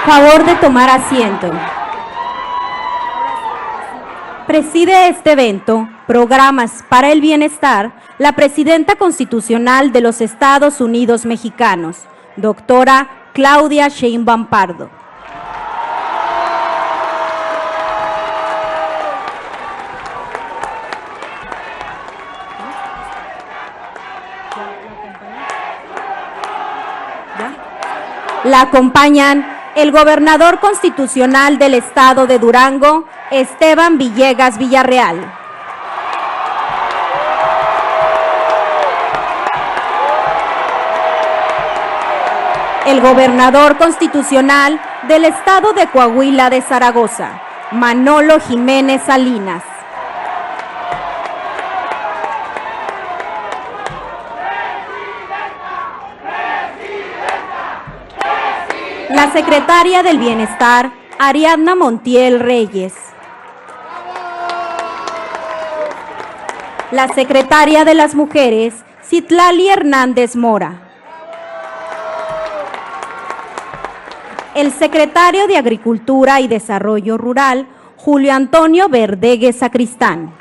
Favor de tomar asiento. Preside este evento, Programas para el Bienestar, la Presidenta Constitucional de los Estados Unidos Mexicanos, doctora Claudia Sheinbaum Pardo. La acompañan el gobernador constitucional del estado de Durango, Esteban Villegas Villarreal. El gobernador constitucional del estado de Coahuila de Zaragoza, Manolo Jiménez Salinas. La secretaria del Bienestar, Ariadna Montiel Reyes. La secretaria de las Mujeres, Citlali Hernández Mora. El secretario de Agricultura y Desarrollo Rural, Julio Antonio Verdegue Sacristán.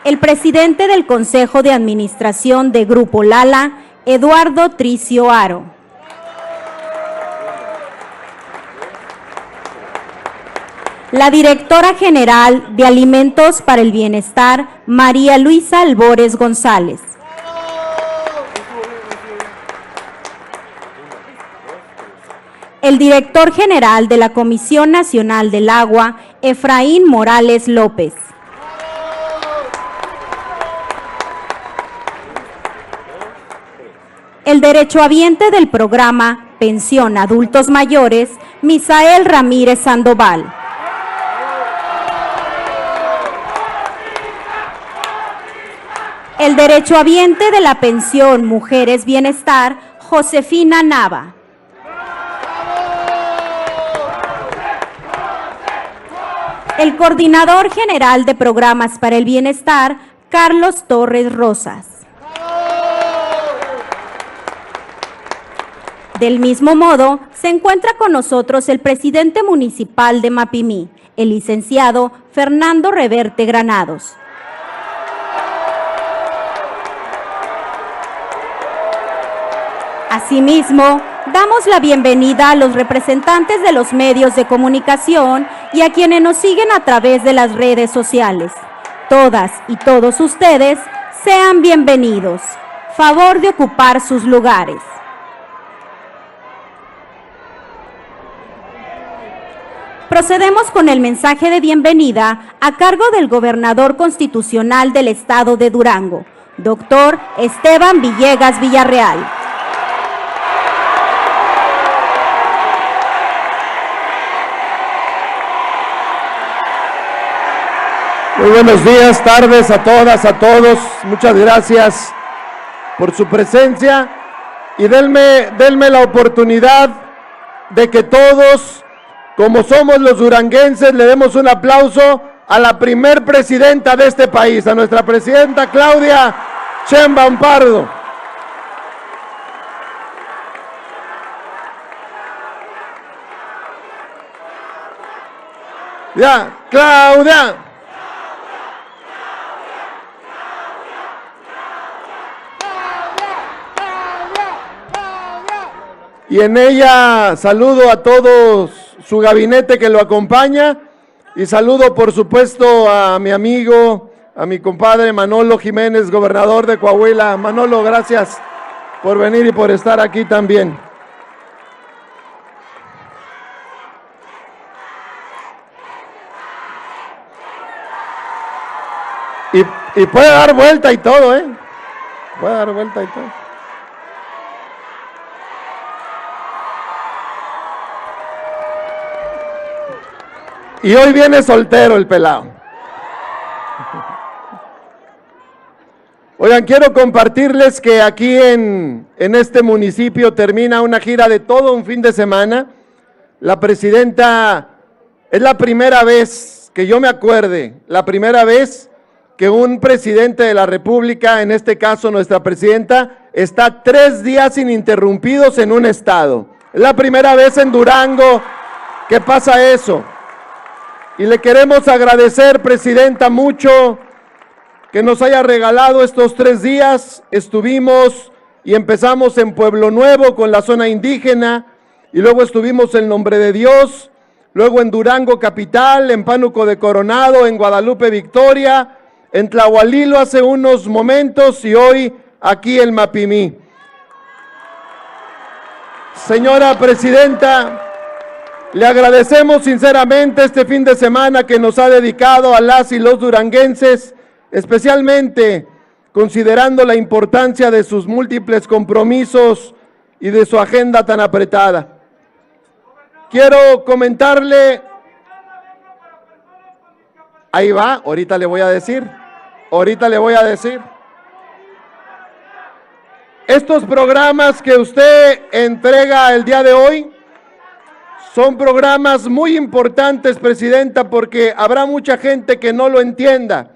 El presidente del Consejo de Administración de Grupo Lala, Eduardo Tricio Aro. La directora general de Alimentos para el Bienestar, María Luisa Albores González. El director general de la Comisión Nacional del Agua, Efraín Morales López. El derechohabiente del programa Pensión Adultos Mayores, Misael Ramírez Sandoval. El derechohabiente de la Pensión Mujeres Bienestar, Josefina Nava. El coordinador general de Programas para el Bienestar, Carlos Torres Rosas. Del mismo modo, se encuentra con nosotros el presidente municipal de Mapimí, el licenciado Fernando Reverte Granados. Asimismo, damos la bienvenida a los representantes de los medios de comunicación y a quienes nos siguen a través de las redes sociales. Todas y todos ustedes, sean bienvenidos. Favor de ocupar sus lugares. Procedemos con el mensaje de bienvenida a cargo del gobernador constitucional del estado de Durango, doctor Esteban Villegas Villarreal. Muy buenos días, tardes a todas, a todos. Muchas gracias por su presencia y denme la oportunidad de que todos, como somos los duranguenses, le demos un aplauso a la primer presidenta de este país, a nuestra presidenta Claudia Sheinbaum Pardo. Ya, Claudia. Y en ella saludo a todos su gabinete que lo acompaña y saludo por supuesto a mi amigo, a mi compadre Manolo Jiménez, gobernador de Coahuila. Manolo, gracias por venir y por estar aquí también. Y puede dar vuelta y todo, ¿eh? Puede dar vuelta y todo. Y hoy viene soltero el pelado. Oigan, quiero compartirles que aquí en este municipio termina una gira de todo un fin de semana. La presidenta, es la primera vez que yo me acuerde, la primera vez que un presidente de la República, en este caso nuestra presidenta, está 3 días ininterrumpidos en un estado. Es la primera vez en Durango que pasa eso. Y le queremos agradecer, presidenta, mucho que nos haya regalado estos 3 días. Estuvimos y empezamos en Pueblo Nuevo con la zona indígena, y luego estuvimos en Nombre de Dios, luego en Durango capital, en Pánuco de Coronado, en Guadalupe Victoria, en Tlahualilo hace unos momentos y hoy aquí en Mapimí. Señora presidenta, le agradecemos sinceramente este fin de semana que nos ha dedicado a las y los duranguenses, especialmente considerando la importancia de sus múltiples compromisos y de su agenda tan apretada. Quiero comentarle, ahí va, ahorita le voy a decir. Estos programas que usted entrega el día de hoy son programas muy importantes, presidenta, porque habrá mucha gente que no lo entienda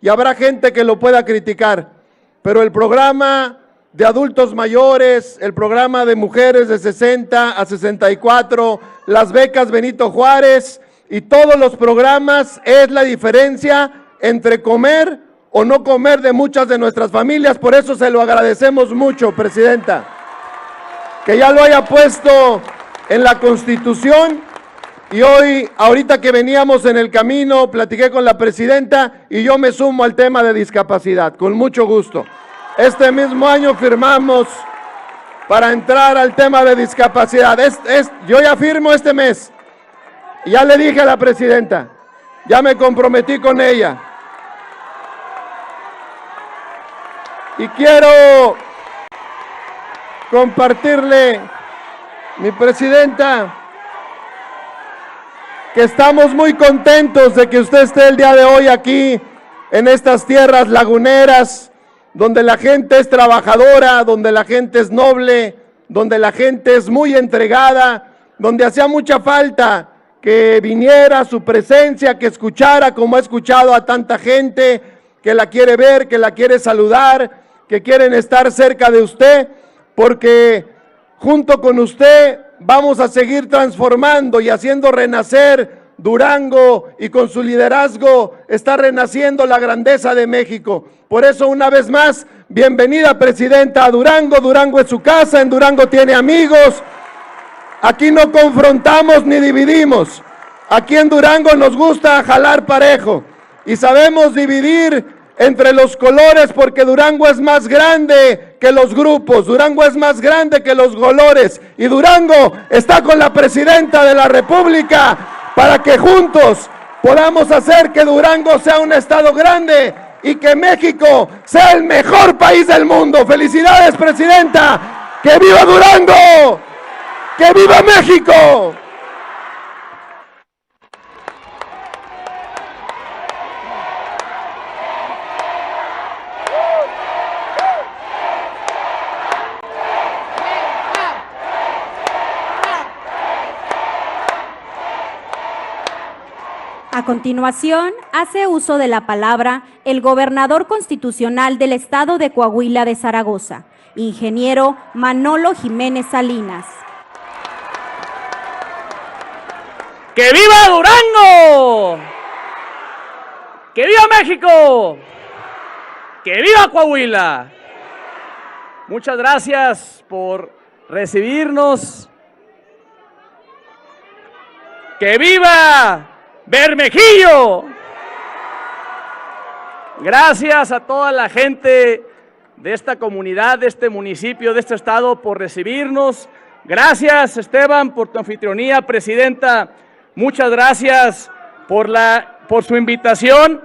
y habrá gente que lo pueda criticar, pero el programa de adultos mayores, el programa de mujeres de 60 a 64, las becas Benito Juárez y todos los programas es la diferencia entre comer o no comer de muchas de nuestras familias. Por eso se lo agradecemos mucho, presidenta, que ya lo haya puesto en la Constitución. Y hoy, ahorita que veníamos en el camino, platiqué con la presidenta y yo me sumo al tema de discapacidad, con mucho gusto. Este mismo año firmamos para entrar al tema de discapacidad. Yo ya firmo este mes. Ya le dije a la presidenta, ya me comprometí con ella. Y quiero compartirle, mi presidenta, que estamos muy contentos de que usted esté el día de hoy aquí en estas tierras laguneras, donde la gente es trabajadora, donde la gente es noble, donde la gente es muy entregada, donde hacía mucha falta que viniera su presencia, que escuchara como ha escuchado a tanta gente que la quiere ver, que la quiere saludar, que quieren estar cerca de usted, porque junto con usted vamos a seguir transformando y haciendo renacer Durango, y con su liderazgo está renaciendo la grandeza de México. Por eso, una vez más, bienvenida, presidenta, a Durango. Durango es su casa, en Durango tiene amigos. Aquí no confrontamos ni dividimos. Aquí en Durango nos gusta jalar parejo y sabemos dividir entre los colores, porque Durango es más grande que los grupos, Durango es más grande que los colores, y Durango está con la presidenta de la República para que juntos podamos hacer que Durango sea un estado grande y que México sea el mejor país del mundo. ¡Felicidades, presidenta! ¡Que viva Durango! ¡Que viva México! A continuación, hace uso de la palabra el gobernador constitucional del estado de Coahuila de Zaragoza, ingeniero Manolo Jiménez Salinas. ¡Que viva Durango! ¡Que viva México! ¡Que viva Coahuila! Muchas gracias por recibirnos. ¡Que viva Bermejillo! Gracias a toda la gente de esta comunidad, de este municipio, de este estado por recibirnos. Gracias, Esteban, por tu anfitrionía, presidenta. Muchas gracias por su invitación,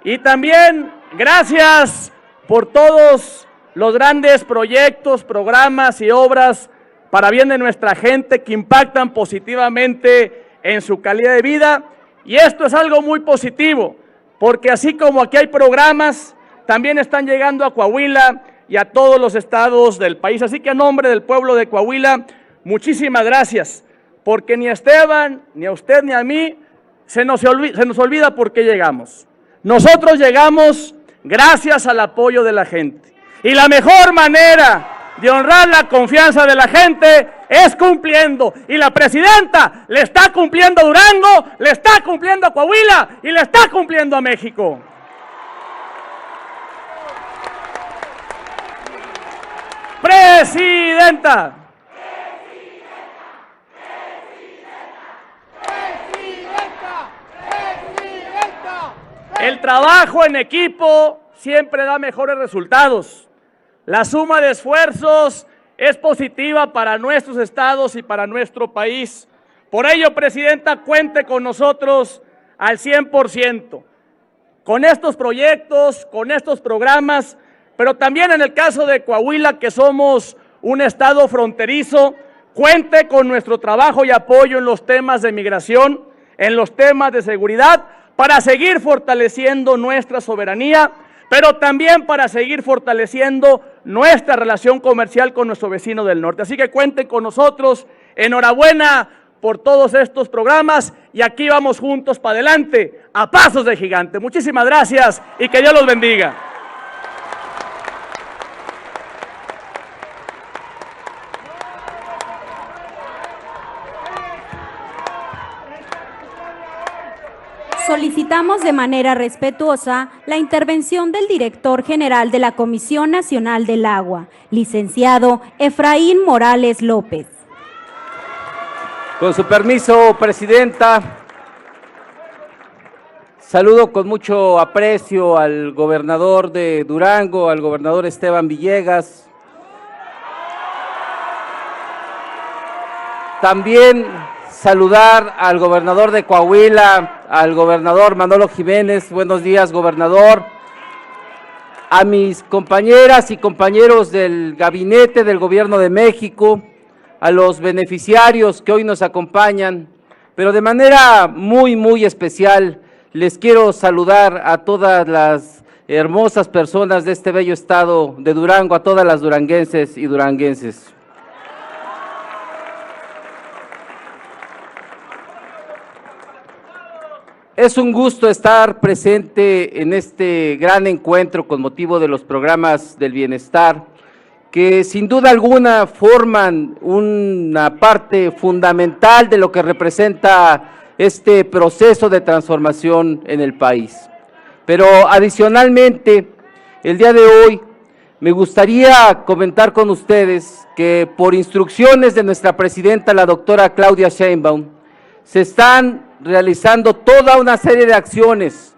y también gracias por todos los grandes proyectos, programas y obras para bien de nuestra gente que impactan positivamente en su calidad de vida. Y esto es algo muy positivo, porque así como aquí hay programas, también están llegando a Coahuila y a todos los estados del país. Así que a nombre del pueblo de Coahuila, muchísimas gracias, porque ni a Esteban, ni a usted, ni a mí se nos olvida por qué llegamos. Nosotros llegamos gracias al apoyo de la gente. Y la mejor manera de honrar la confianza de la gente es cumpliendo. Y la presidenta le está cumpliendo a Durango, le está cumpliendo a Coahuila y le está cumpliendo a México. Presidenta. El trabajo en equipo siempre da mejores resultados. La suma de esfuerzos es positiva para nuestros estados y para nuestro país. Por ello, presidenta, cuente con nosotros al 100%. Con estos proyectos, con estos programas, pero también en el caso de Coahuila, que somos un estado fronterizo, cuente con nuestro trabajo y apoyo en los temas de migración, en los temas de seguridad, para seguir fortaleciendo nuestra soberanía, pero también para seguir fortaleciendo nuestra relación comercial con nuestro vecino del norte. Así que cuenten con nosotros, enhorabuena por todos estos programas y aquí vamos juntos para adelante, a pasos de gigante. Muchísimas gracias y que Dios los bendiga. Solicitamos de manera respetuosa la intervención del director general de la Comisión Nacional del Agua, licenciado Efraín Morales López. Con su permiso, presidenta, saludo con mucho aprecio al gobernador de Durango, al gobernador Esteban Villegas. También saludar al gobernador de Coahuila, al gobernador Manolo Jiménez. Buenos días, gobernador. A mis compañeras y compañeros del gabinete del Gobierno de México, a los beneficiarios que hoy nos acompañan, pero de manera muy especial les quiero saludar a todas las hermosas personas de este bello estado de Durango, a todas las duranguenses y duranguenses. Es un gusto estar presente en este gran encuentro con motivo de los programas del bienestar, que sin duda alguna forman una parte fundamental de lo que representa este proceso de transformación en el país. Pero adicionalmente, el día de hoy me gustaría comentar con ustedes que por instrucciones de nuestra presidenta, la doctora Claudia Sheinbaum, se están realizando toda una serie de acciones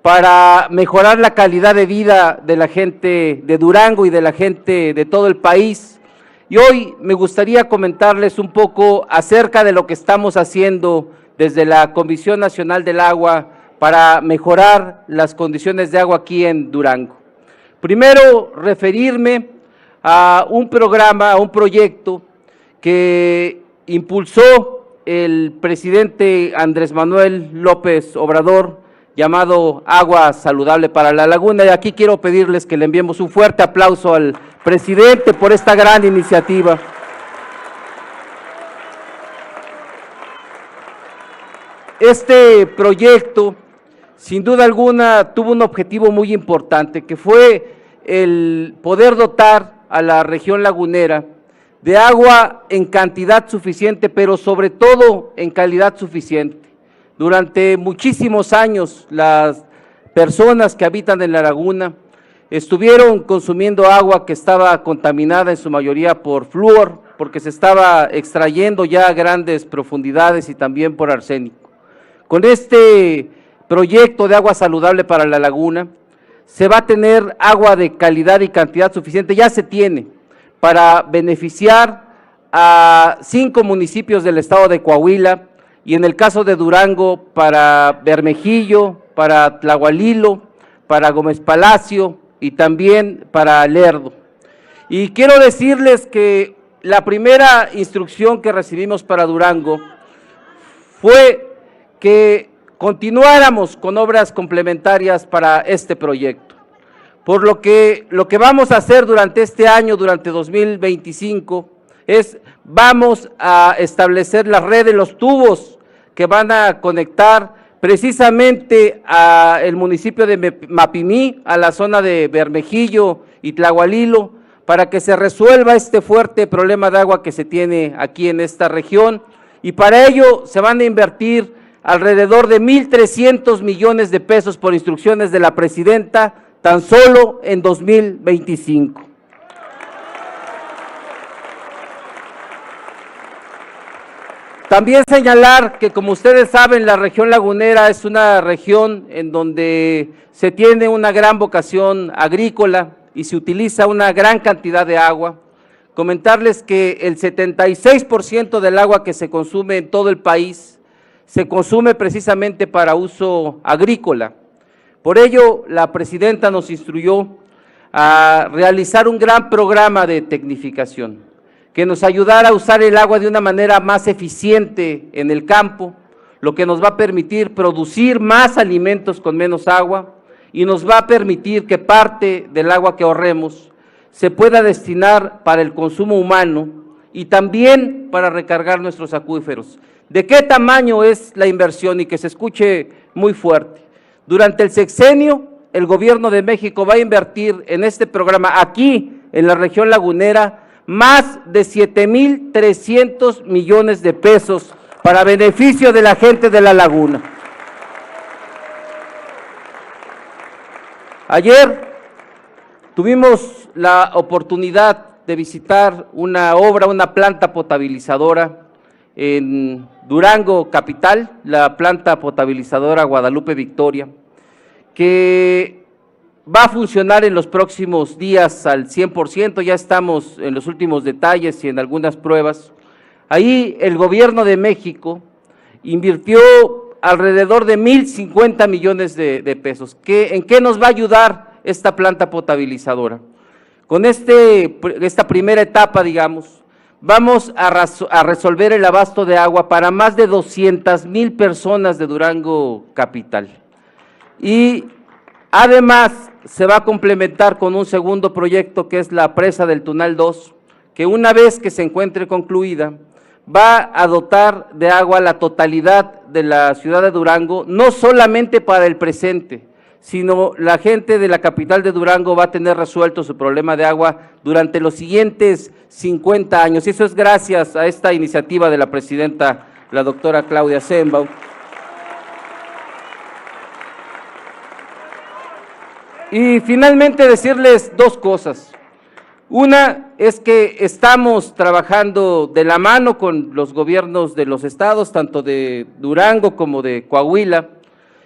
para mejorar la calidad de vida de la gente de Durango y de la gente de todo el país. Y hoy me gustaría comentarles un poco acerca de lo que estamos haciendo desde la Comisión Nacional del Agua para mejorar las condiciones de agua aquí en Durango. Primero, referirme a un programa, a un proyecto que impulsó el presidente Andrés Manuel López Obrador, llamado Agua Saludable para la Laguna, y aquí quiero pedirles que le enviemos un fuerte aplauso al presidente por esta gran iniciativa. Este proyecto, sin duda alguna, tuvo un objetivo muy importante, que fue el poder dotar a la región lagunera de agua en cantidad suficiente, pero sobre todo en calidad suficiente. Durante muchísimos años, las personas que habitan en la laguna estuvieron consumiendo agua que estaba contaminada en su mayoría por flúor, porque se estaba extrayendo ya a grandes profundidades y también por arsénico. Con este proyecto de agua saludable para la laguna, se va a tener agua de calidad y cantidad suficiente, ya se tiene, para beneficiar a 5 municipios del estado de Coahuila, y en el caso de Durango, para Bermejillo, para Tlahualilo, para Gómez Palacio y también para Lerdo. Y quiero decirles que la primera instrucción que recibimos para Durango fue que continuáramos con obras complementarias para este proyecto. Por lo que vamos a hacer durante este año, durante 2025, vamos a establecer la red de los tubos que van a conectar precisamente al municipio de Mapimí, a la zona de Bermejillo y Tlahualilo, para que se resuelva este fuerte problema de agua que se tiene aquí en esta región, y para ello se van a invertir alrededor de 1,300 millones de pesos por instrucciones de la presidenta tan solo en 2025. También señalar que, como ustedes saben, la región lagunera es una región en donde se tiene una gran vocación agrícola y se utiliza una gran cantidad de agua. Comentarles que el 76% del agua que se consume en todo el país se consume precisamente para uso agrícola. Por ello, la presidenta nos instruyó a realizar un gran programa de tecnificación que nos ayudara a usar el agua de una manera más eficiente en el campo, lo que nos va a permitir producir más alimentos con menos agua y nos va a permitir que parte del agua que ahorremos se pueda destinar para el consumo humano y también para recargar nuestros acuíferos. ¿De qué tamaño es la inversión? Y que se escuche muy fuerte. Durante el sexenio, el Gobierno de México va a invertir en este programa aquí, en la región lagunera, más de 7,300 millones de pesos para beneficio de la gente de la laguna. Ayer tuvimos la oportunidad de visitar una obra, una planta potabilizadora en Durango capital, la planta potabilizadora Guadalupe Victoria, que va a funcionar en los próximos días al 100%, ya estamos en los últimos detalles y en algunas pruebas. Ahí el Gobierno de México invirtió alrededor de 1,050 millones de pesos. ¿En qué nos va a ayudar esta planta potabilizadora? Con esta primera etapa, digamos, vamos a resolver el abasto de agua para más de 200,000 personas de Durango capital. Y además se va a complementar con un segundo proyecto que es la presa del Tunal 2, que una vez que se encuentre concluida, va a dotar de agua la totalidad de la ciudad de Durango, no solamente para el presente, sino la gente de la capital de Durango va a tener resuelto su problema de agua durante los siguientes 50 años. Y eso es gracias a esta iniciativa de la presidenta, la doctora Claudia Sheinbaum. Y finalmente decirles dos cosas. Una es que estamos trabajando de la mano con los gobiernos de los estados, tanto de Durango como de Coahuila,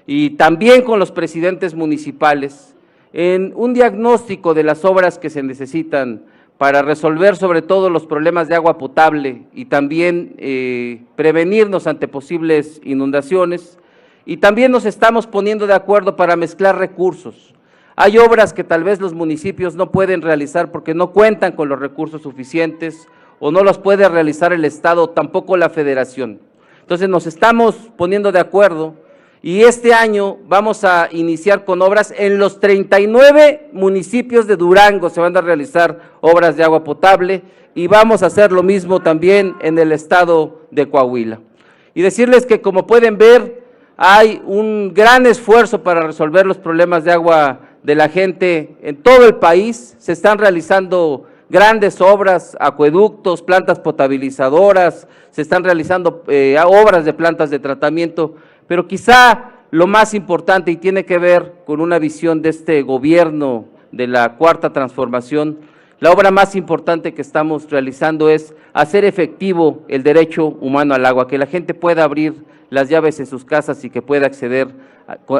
y también con los presidentes municipales, en un diagnóstico de las obras que se necesitan para resolver sobre todo los problemas de agua potable y también prevenirnos ante posibles inundaciones, y también nos estamos poniendo de acuerdo para mezclar recursos. Hay obras que tal vez los municipios no pueden realizar porque no cuentan con los recursos suficientes o no los puede realizar el Estado, tampoco la Federación. Entonces nos estamos poniendo de acuerdo y este año vamos a iniciar con obras en los 39 municipios de Durango, se van a realizar obras de agua potable y vamos a hacer lo mismo también en el estado de Coahuila. Y decirles que, como pueden ver, hay un gran esfuerzo para resolver los problemas de agua de la gente en todo el país. Se están realizando grandes obras, acueductos, plantas potabilizadoras, se están realizando obras de plantas de tratamiento, pero quizá lo más importante, y tiene que ver con una visión de este gobierno de la Cuarta Transformación, la obra más importante que estamos realizando es hacer efectivo el derecho humano al agua, que la gente pueda abrir las llaves en sus casas y que pueda acceder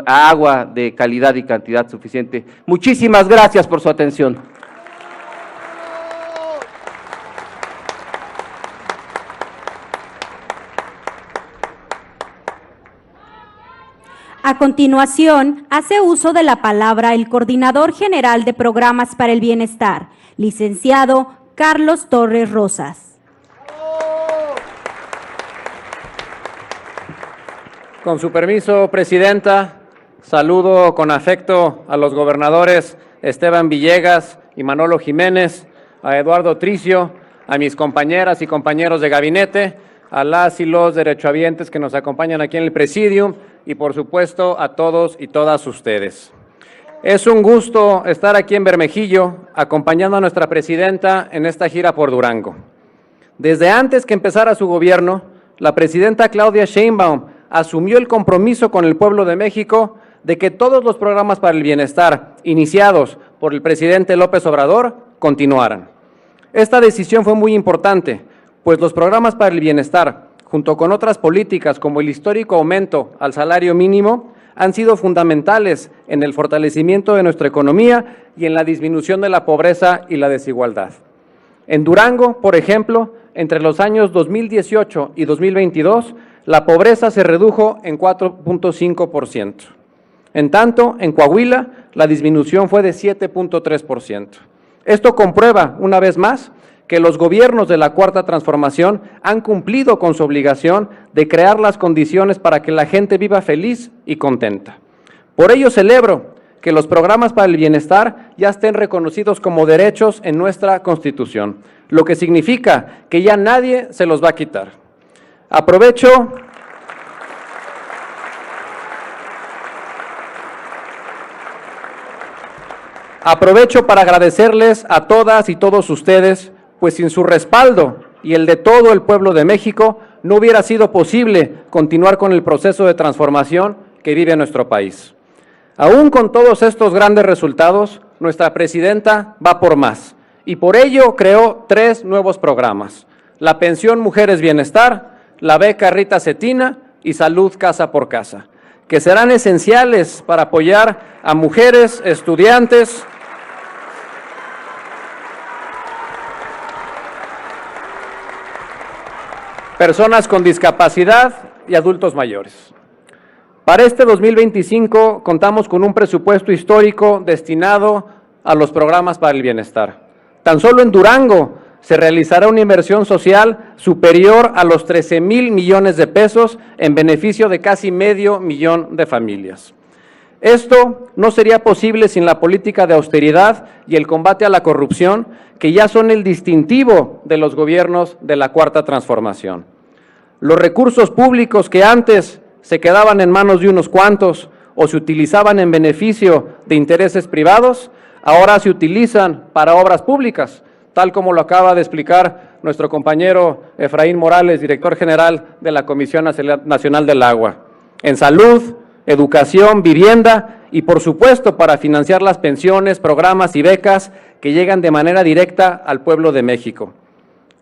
a agua de calidad y cantidad suficiente. Muchísimas gracias por su atención. A continuación, hace uso de la palabra el Coordinador General de Programas para el Bienestar, licenciado Carlos Torres Rosas. Con su permiso, Presidenta, saludo con afecto a los gobernadores Esteban Villegas y Manolo Jiménez, a Eduardo Tricio, a mis compañeras y compañeros de gabinete, a las y los derechohabientes que nos acompañan aquí en el Presidium y, por supuesto, a todos y todas ustedes. Es un gusto estar aquí en Bermejillo, acompañando a nuestra presidenta en esta gira por Durango. Desde antes que empezara su gobierno, la presidenta Claudia Sheinbaum asumió el compromiso con el pueblo de México de que todos los programas para el bienestar iniciados por el presidente López Obrador continuaran. Esta decisión fue muy importante, pues los programas para el bienestar, junto con otras políticas como el histórico aumento al salario mínimo, han sido fundamentales en el fortalecimiento de nuestra economía y en la disminución de la pobreza y la desigualdad. En Durango, por ejemplo, entre los años 2018 y 2022, la pobreza se redujo en 4.5%. En tanto, en Coahuila, la disminución fue de 7.3%. Esto comprueba, una vez más, que los gobiernos de la Cuarta Transformación han cumplido con su obligación de crear las condiciones para que la gente viva feliz y contenta. Por ello celebro que los programas para el bienestar ya estén reconocidos como derechos en nuestra Constitución, lo que significa que ya nadie se los va a quitar. Aprovecho para agradecerles a todas y todos ustedes, pues sin su respaldo y el de todo el pueblo de México, no hubiera sido posible continuar con el proceso de transformación que vive nuestro país. Aún con todos estos grandes resultados, nuestra presidenta va por más, y por ello creó 3 nuevos programas: la Pensión Mujeres Bienestar, la Beca Rita Cetina y Salud Casa por Casa, que serán esenciales para apoyar a mujeres, estudiantes, personas con discapacidad y adultos mayores. Para este 2025 contamos con un presupuesto histórico destinado a los programas para el bienestar. Tan solo en Durango se realizará una inversión social superior a los 13,000 millones de pesos en beneficio de casi 500,000 de familias. Esto no sería posible sin la política de austeridad y el combate a la corrupción, que ya son el distintivo de los gobiernos de la Cuarta Transformación. Los recursos públicos que antes se quedaban en manos de unos cuantos o se utilizaban en beneficio de intereses privados, ahora se utilizan para obras públicas, tal como lo acaba de explicar nuestro compañero Efraín Morales, director general de la Comisión Nacional del Agua, en salud, educación, vivienda y, por supuesto, para financiar las pensiones, programas y becas que llegan de manera directa al pueblo de México.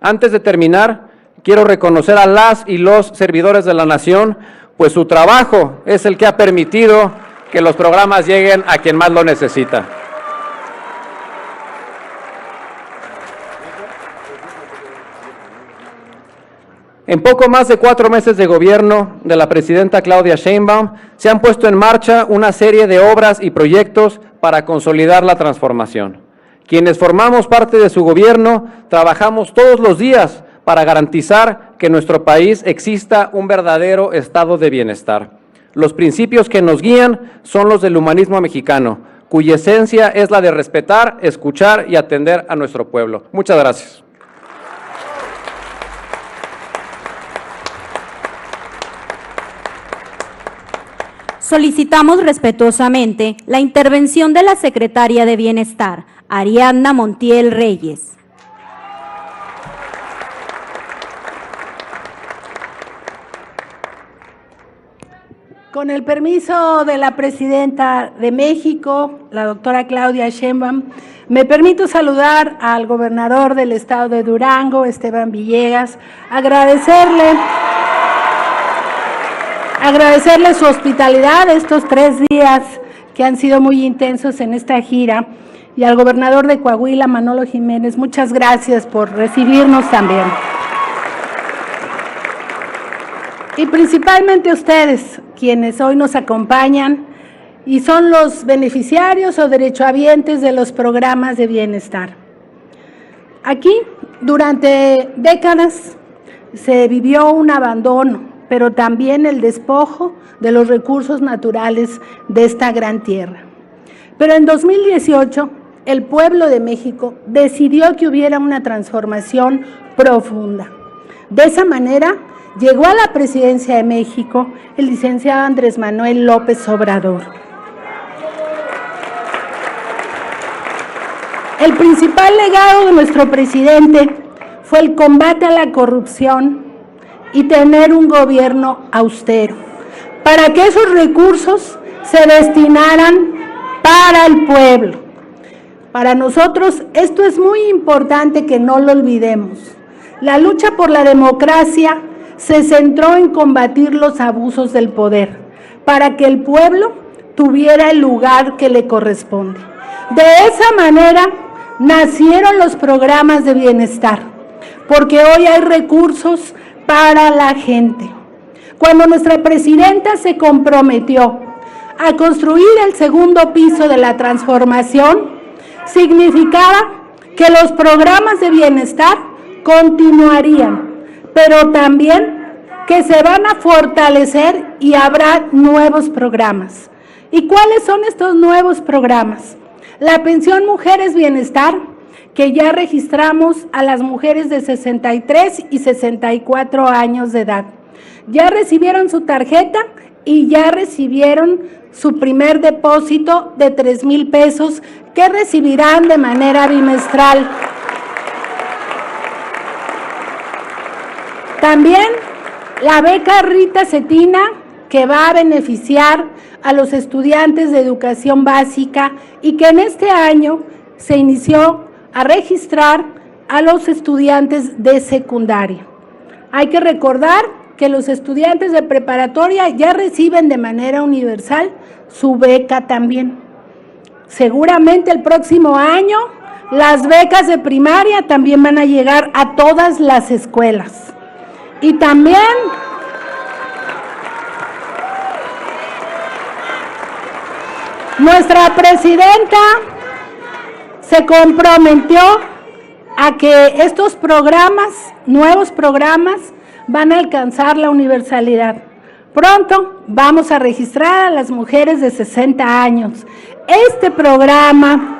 Antes de terminar, quiero reconocer a las y los servidores de la nación, pues su trabajo es el que ha permitido que los programas lleguen a quien más lo necesita. En poco más de 4 meses de gobierno de la presidenta Claudia Sheinbaum, se han puesto en marcha una serie de obras y proyectos para consolidar la transformación. Quienes formamos parte de su gobierno, trabajamos todos los días para garantizar que en nuestro país exista un verdadero estado de bienestar. Los principios que nos guían son los del humanismo mexicano, cuya esencia es la de respetar, escuchar y atender a nuestro pueblo. Muchas gracias. Solicitamos respetuosamente la intervención de la secretaria de Bienestar, Ariadna Montiel Reyes. Con el permiso de la presidenta de México, la doctora Claudia Sheinbaum, me permito saludar al gobernador del estado de Durango, Esteban Villegas, agradecerle su hospitalidad estos 3 días que han sido muy intensos en esta gira, y al gobernador de Coahuila, Manolo Jiménez, muchas gracias por recibirnos también. Y principalmente ustedes, quienes hoy nos acompañan y son los beneficiarios o derechohabientes de los programas de bienestar. Aquí, durante décadas, se vivió un abandono, pero también el despojo de los recursos naturales de esta gran tierra. Pero en 2018, el pueblo de México decidió que hubiera una transformación profunda. De esa manera, llegó a la presidencia de México el licenciado Andrés Manuel López Obrador. El principal legado de nuestro presidente fue el combate a la corrupción y tener un gobierno austero, para que esos recursos se destinaran para el pueblo. Para nosotros esto es muy importante que no lo olvidemos. La lucha por la democracia se centró en combatir los abusos del poder, para que el pueblo tuviera el lugar que le corresponde. De esa manera nacieron los programas de bienestar, porque hoy hay recursos para la gente. Cuando nuestra presidenta se comprometió a construir el segundo piso de la transformación, significaba que los programas de bienestar continuarían, pero también que se van a fortalecer y habrá nuevos programas. ¿Y cuáles son estos nuevos programas? La pensión Mujeres Bienestar, que ya registramos a las mujeres de 63 y 64 años de edad. Ya recibieron su tarjeta y ya recibieron su primer depósito de 3,000 pesos que recibirán de manera bimestral. También la beca Rita Cetina, que va a beneficiar a los estudiantes de educación básica y que en este año se inició a registrar a los estudiantes de secundaria. Hay que recordar que los estudiantes de preparatoria ya reciben de manera universal su beca también. Seguramente el próximo año las becas de primaria también van a llegar a todas las escuelas. Y también nuestra presidenta se comprometió a que estos programas, nuevos programas, van a alcanzar la universalidad. Pronto vamos a registrar a las mujeres de 60 años. Este programa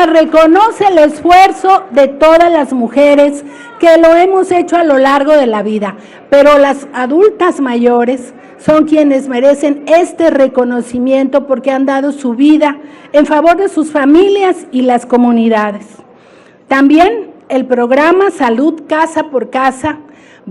reconoce el esfuerzo de todas las mujeres que lo hemos hecho a lo largo de la vida, pero las adultas mayores son quienes merecen este reconocimiento porque han dado su vida en favor de sus familias y las comunidades. También el programa Salud Casa por Casa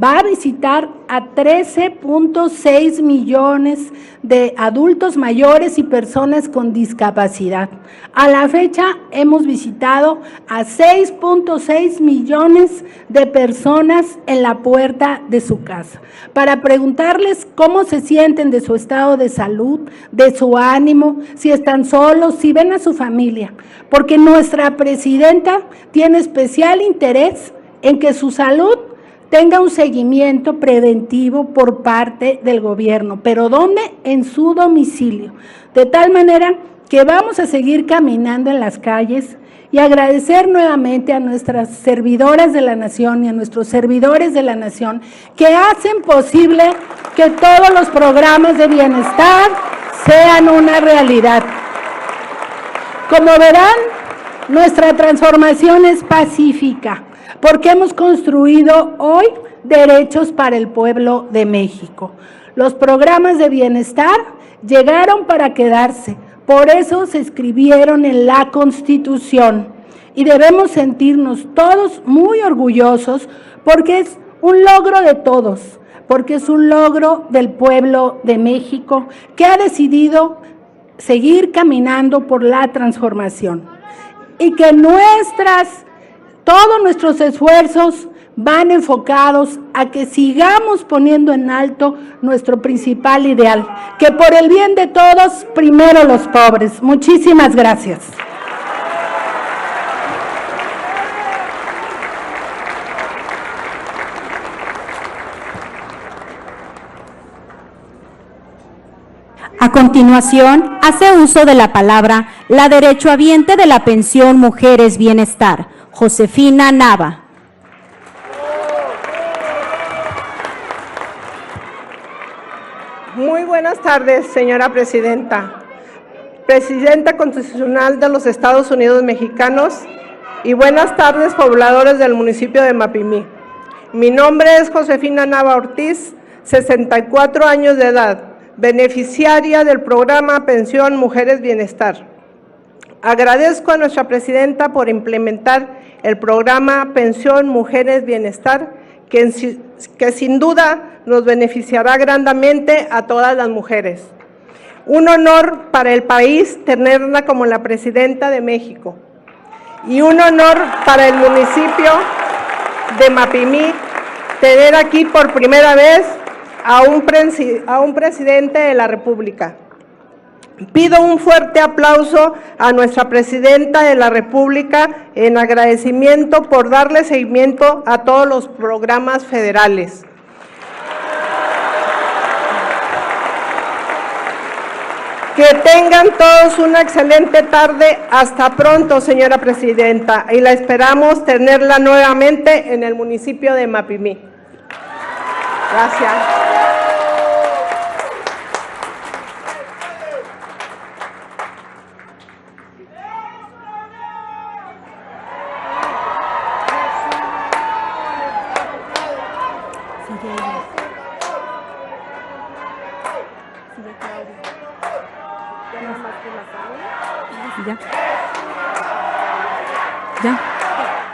va a visitar a 13.6 millones de adultos mayores y personas con discapacidad. A la fecha hemos visitado a 6.6 millones de personas en la puerta de su casa para preguntarles cómo se sienten de su estado de salud, de su ánimo, si están solos, si ven a su familia, porque nuestra presidenta tiene especial interés en que su salud tenga un seguimiento preventivo por parte del gobierno, pero ¿dónde? En su domicilio. De tal manera que vamos a seguir caminando en las calles y agradecer nuevamente a nuestras servidoras de la nación y a nuestros servidores de la nación que hacen posible que todos los programas de bienestar sean una realidad. Como verán, nuestra transformación es pacífica, porque hemos construido hoy derechos para el pueblo de México. Los programas de bienestar llegaron para quedarse, por eso se escribieron en la Constitución y debemos sentirnos todos muy orgullosos porque es un logro de todos, porque es un logro del pueblo de México que ha decidido seguir caminando por la transformación y que todos nuestros esfuerzos van enfocados a que sigamos poniendo en alto nuestro principal ideal, que por el bien de todos, primero los pobres. Muchísimas gracias. A continuación, hace uso de la palabra la derechohabiente de la pensión Mujeres Bienestar, Josefina Nava. Muy buenas tardes, señora presidenta, presidenta constitucional de los Estados Unidos mexicanos y buenas tardes, pobladores del municipio de Mapimí. Mi nombre es Josefina Nava Ortiz, 64 años de edad, beneficiaria del programa Pensión Mujeres Bienestar. Agradezco a nuestra presidenta por implementar el programa Pensión Mujeres Bienestar, que sin duda nos beneficiará grandemente a todas las mujeres. Un honor para el país tenerla como la presidenta de México y un honor para el municipio de Mapimí tener aquí por primera vez a un presidente de la República. Pido un fuerte aplauso a nuestra presidenta de la República en agradecimiento por darle seguimiento a todos los programas federales. Que tengan todos una excelente tarde. Hasta pronto, señora presidenta, y la esperamos tenerla nuevamente en el municipio de Mapimí. Gracias.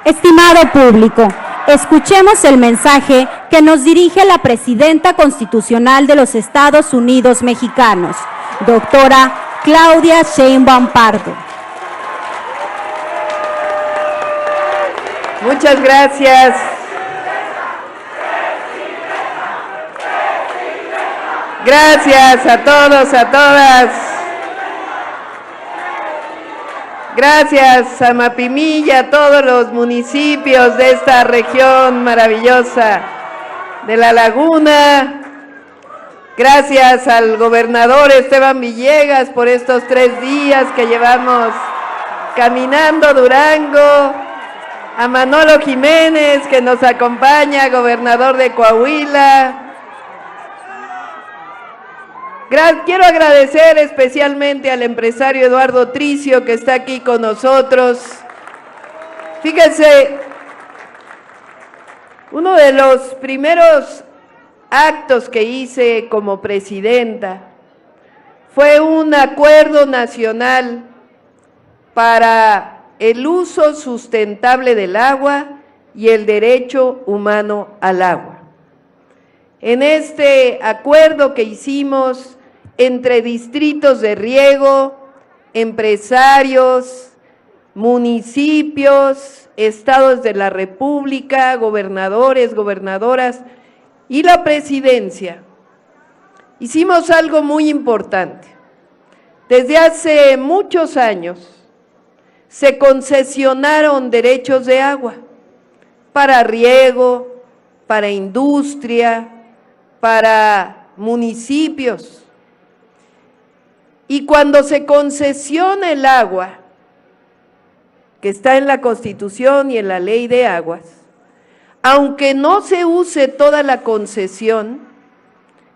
Estimado público, escuchemos el mensaje que nos dirige la Presidenta Constitucional de los Estados Unidos Mexicanos, doctora Claudia Sheinbaum Pardo. Muchas gracias. Gracias a todos, a todas. Gracias a Mapimí y a todos los municipios de esta región maravillosa de La Laguna. Gracias al gobernador Esteban Villegas por estos 3 días que llevamos caminando Durango. A Manolo Jiménez, que nos acompaña, gobernador de Coahuila. Quiero agradecer especialmente al empresario Eduardo Tricio, que está aquí con nosotros. Fíjense, uno de los primeros actos que hice como presidenta fue un acuerdo nacional para el uso sustentable del agua y el derecho humano al agua. En este acuerdo que hicimos entre distritos de riego, empresarios, municipios, estados de la República, gobernadores, gobernadoras y la presidencia, hicimos algo muy importante. Desde hace muchos años se concesionaron derechos de agua para riego, para industria, para municipios. Y cuando se concesiona el agua, que está en la Constitución y en la Ley de Aguas, aunque no se use toda la concesión,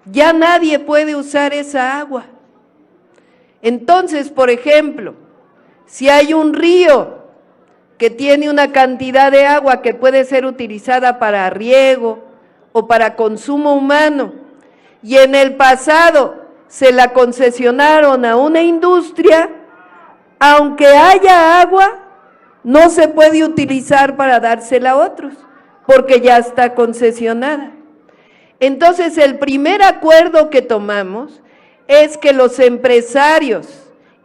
ya nadie puede usar esa agua. Entonces, por ejemplo, si hay un río que tiene una cantidad de agua que puede ser utilizada para riego o para consumo humano, y en el pasado se la concesionaron a una industria, aunque haya agua, no se puede utilizar para dársela a otros, porque ya está concesionada. Entonces, el primer acuerdo que tomamos es que los empresarios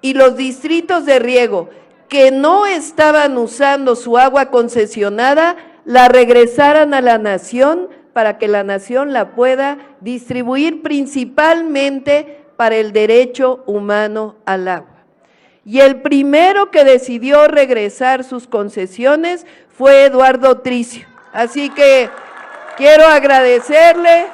y los distritos de riego que no estaban usando su agua concesionada, la regresaran a la nación para que la nación la pueda distribuir principalmente para el derecho humano al agua. Y el primero que decidió regresar sus concesiones fue Eduardo Tricio. Así que quiero agradecerle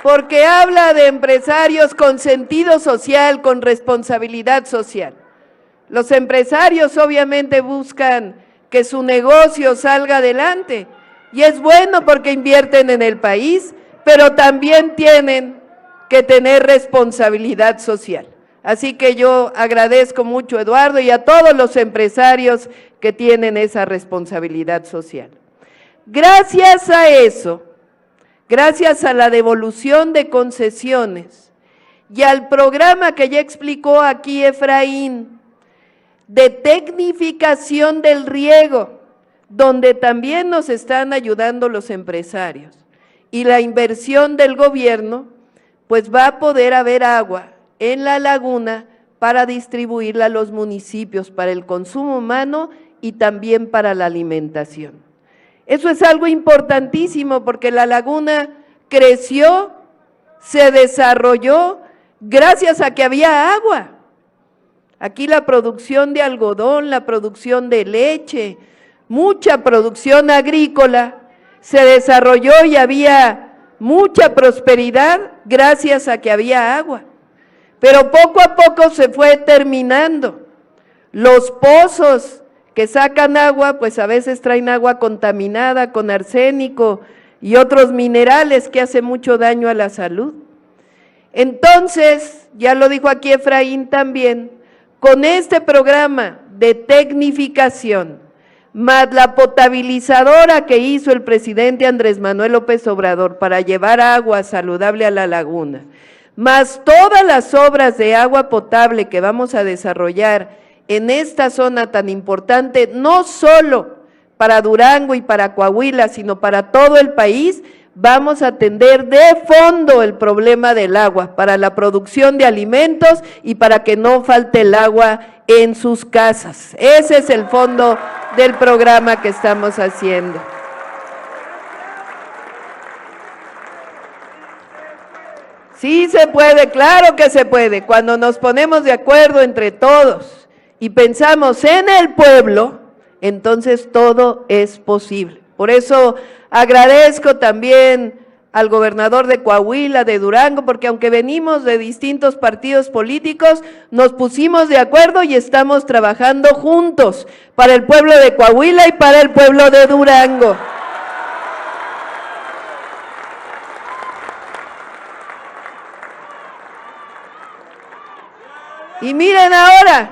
porque habla de empresarios con sentido social, con responsabilidad social. Los empresarios obviamente buscan que su negocio salga adelante y es bueno porque invierten en el país, pero también tienen que tener responsabilidad social. Así que yo agradezco mucho a Eduardo y a todos los empresarios que tienen esa responsabilidad social. Gracias a eso, gracias a la devolución de concesiones y al programa que ya explicó aquí Efraín, de tecnificación del riego, donde también nos están ayudando los empresarios, y la inversión del gobierno, pues va a poder haber agua en la laguna para distribuirla a los municipios para el consumo humano y también para la alimentación. Eso es algo importantísimo porque la laguna creció, se desarrolló gracias a que había agua. Aquí la producción de algodón, la producción de leche, mucha producción agrícola se desarrolló y había mucha prosperidad gracias a que había agua. Pero poco a poco se fue terminando. Los pozos que sacan agua, pues a veces traen agua contaminada con arsénico y otros minerales que hacen mucho daño a la salud. Entonces, ya lo dijo aquí Efraín también, con este programa de tecnificación, más la potabilizadora que hizo el presidente Andrés Manuel López Obrador para llevar agua saludable a la laguna, más todas las obras de agua potable que vamos a desarrollar en esta zona tan importante, no solo para Durango y para Coahuila, sino para todo el país, vamos a atender de fondo el problema del agua, para la producción de alimentos y para que no falte el agua en sus casas. Ese es el fondo del programa que estamos haciendo. Sí se puede, claro que se puede. Cuando nos ponemos de acuerdo entre todos y pensamos en el pueblo, entonces todo es posible. Por eso agradezco también al gobernador de Coahuila, de Durango, porque aunque venimos de distintos partidos políticos, nos pusimos de acuerdo y estamos trabajando juntos para el pueblo de Coahuila y para el pueblo de Durango. Y miren ahora,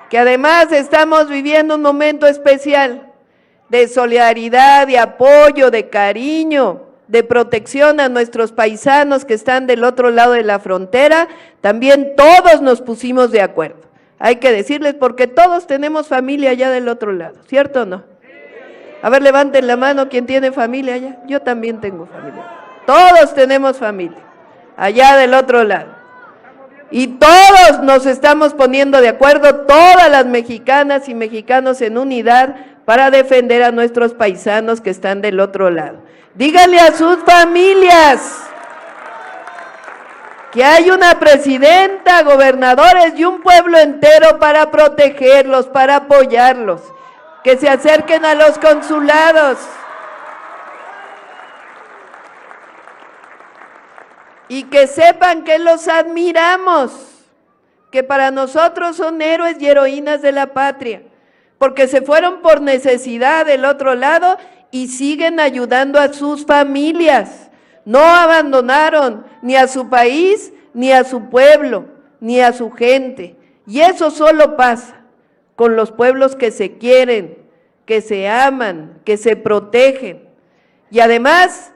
que además estamos viviendo un momento especial de solidaridad, de apoyo, de cariño, de protección a nuestros paisanos que están del otro lado de la frontera, también todos nos pusimos de acuerdo. Hay que decirles, porque todos tenemos familia allá del otro lado, ¿cierto o no? A ver, levanten la mano quien tiene familia allá. Yo también tengo familia. Todos tenemos familia allá del otro lado. Y todos nos estamos poniendo de acuerdo, todas las mexicanas y mexicanos en unidad para defender a nuestros paisanos que están del otro lado. Díganle a sus familias que hay una presidenta, gobernadores y un pueblo entero para protegerlos, para apoyarlos, que se acerquen a los consulados. Y que sepan que los admiramos, que para nosotros son héroes y heroínas de la patria, porque se fueron por necesidad del otro lado y siguen ayudando a sus familias. No abandonaron ni a su país, ni a su pueblo, ni a su gente. Y eso solo pasa con los pueblos que se quieren, que se aman, que se protegen. Y además